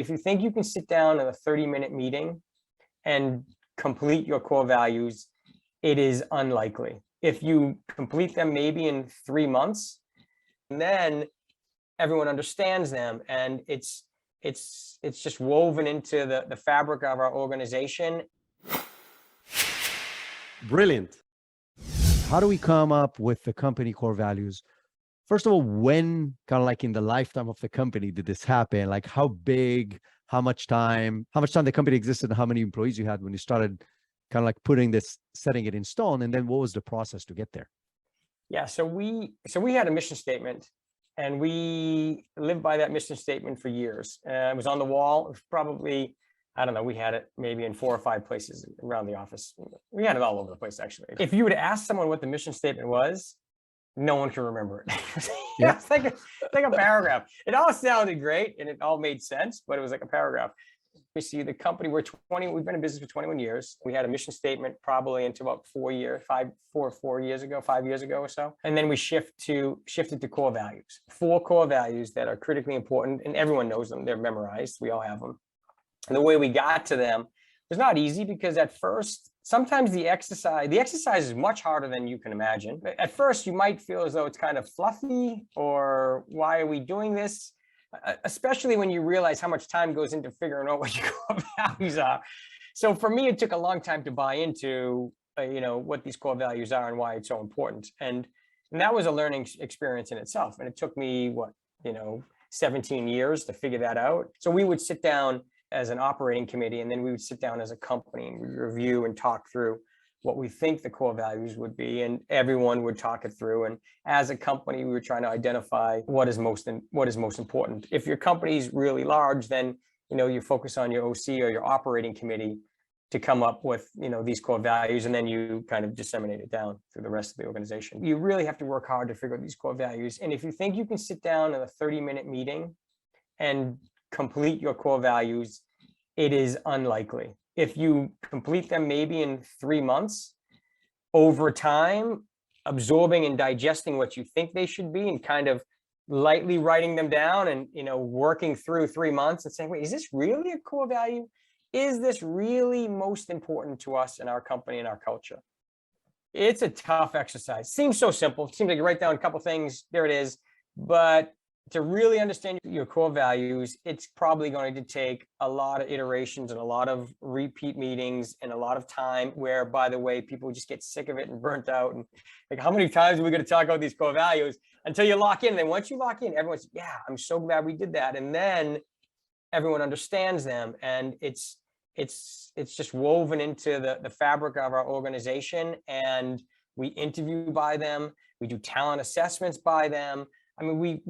If you think you can sit down in a 30-minute meeting and complete your core values, it is unlikely. If you complete them maybe in 3 months, and then everyone understands them, and it's just woven into the fabric of our organization. Brilliant. How do we come up with the company core values? First of all, when, kind of like in the lifetime of the company, did this happen? Like how big, how much time the company existed, and how many employees you had when you started kind of like putting this, setting it in stone? And then what was the process to get there? Yeah, so we had a mission statement, and we lived by that mission statement for years. It was on the wall. It was probably, I don't know, we had it maybe in 4 or 5 places around the office. We had it all over the place, actually. If you would ask someone what the mission statement was, no one can remember it. Yeah. It's like a paragraph. It all sounded great and it all made sense, but it was like a paragraph. We see the company, we've been in business for 21 years. We had a mission statement probably into about 4 years ago, 5 years ago or so. And then we shifted to core values. 4 core values that are critically important, and everyone knows them. They're memorized. We all have them. And the way we got to them was not easy, because at first, sometimes the exercise is much harder than you can imagine. At first, you might feel as though it's kind of fluffy, or why are we doing this? Especially when you realize how much time goes into figuring out what your core values are. So for me, it took a long time to buy into, what these core values are and why it's so important. And that was a learning experience in itself. And it took me, 17 years to figure that out. So we would sit down as an operating committee, and then we would sit down as a company and we review and talk through what we think the core values would be, and everyone would talk it through. And as a company, we were trying to identify what is most important. If your company is really large, then you focus on your OC or your operating committee to come up with these core values, and then you kind of disseminate it down through the rest of the organization. You really have to work hard to figure out these core values. And if you think you can sit down in a 30-minute meeting and complete your core values, it is unlikely. If you complete them maybe in 3 months, over time, absorbing and digesting what you think they should be, and kind of lightly writing them down, and working through 3 months and saying, wait, is this really a core value? Is this really most important to us in our company and our culture? It's a tough exercise. Seems so simple. It seems like you write down a couple things, there it is. But to really understand your core values, it's probably going to take a lot of iterations and a lot of repeat meetings and a lot of time, where, by the way, people just get sick of it and burnt out. And like, how many times are we going to talk about these core values until you lock in? And then once you lock in, everyone's, yeah, I'm so glad we did that. And then everyone understands them, and it's just woven into the fabric of our organization. And we interview by them. We do talent assessments by them. I mean,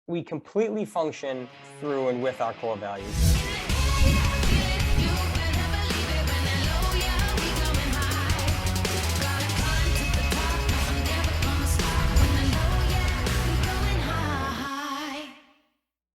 we completely function through and with our core values.